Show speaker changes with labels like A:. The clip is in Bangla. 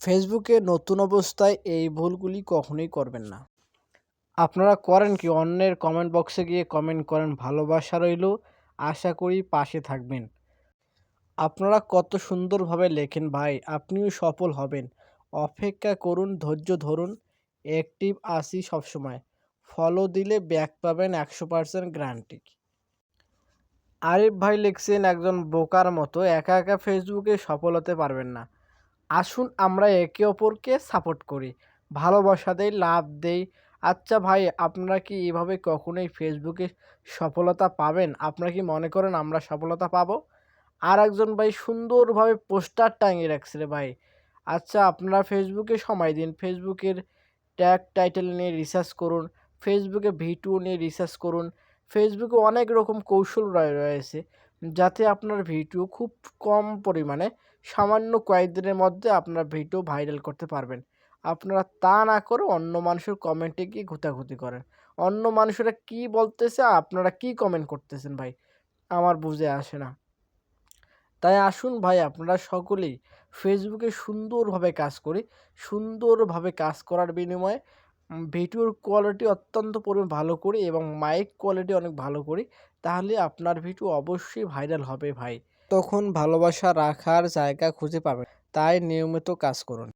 A: ফেসবুকে নতুন অবস্থায় এই ভুলগুলি কখনোই করবেন না। আপনারা করেন কি অন্যের কমেন্ট বক্সে গিয়ে কমেন্ট করেন ভালোবাসা রইলো, আশা করি পাশে থাকবেন। আপনারা কত সুন্দরভাবে লেখেন ভাই, আপনিও সফল হবেন। অপেক্ষা করুন, ধৈর্য ধরুন, অ্যাক্টিভ আছি সবসময়। ফলো দিলে ব্যাক পাবেন ১০০% গ্যারান্টি। আরিফ ভাই লিখছেন একজন বোকার মতো একা একা ফেসবুকে সফল হতে পারবেন না। আসুন আমরা একে অপরকে সাপোর্ট করি, ভালোবাসা দেই, লাভ দেই। আচ্ছা ভাই, আপনারা কি এভাবে কখনোই ফেসবুকে সফলতা পাবেন? আপনারা কি মনে করেন আমরা সফলতা পাবো? আর একজন ভাই সুন্দরভাবে পোস্টার টাঙিয়ে রাখছে রে ভাই। আচ্ছা আপনারা ফেসবুকে সময় দিন, ফেসবুকের ট্যাগ টাইটেল নিয়ে রিসার্চ করুন, ফেসবুকে ভিডিও নিয়ে রিসার্চ করুন। ফেসবুকে অনেক রকম কৌশল রয়েছে যাতে আপনার ভিডিও খুব কম পরিমাণে সামান্য কয়েকদিনের মধ্যে আপনার ভিডিও ভাইরাল করতে পারবেন। আপনারা তা না করে অন্য মানুষের কমেন্টে গিয়ে ঘুতাঘুতি করেন। অন্য মানুষেরা কি বলতেছে, আপনারা কি কমেন্ট করতেছেন ভাই? আমার বুঝে আসে না। তাই আসুন ভাই আপনারা সকলেই ফেসবুকে সুন্দরভাবে কাজ করি। সুন্দরভাবে কাজ করার বিনিময়ে ভিডিওর কোয়ালিটি অত্যন্ত পরিমাণ ভালো করি এবং মাইক কোয়ালিটি অনেক ভালো করি। তাহলে আপনার ভিডিও অবশ্যই ভাইরাল হবে ভাই। তখন ভালোবাসা রাখার জায়গা খুঁজে পাবেন। তাই নিয়মিত কাজ করুন।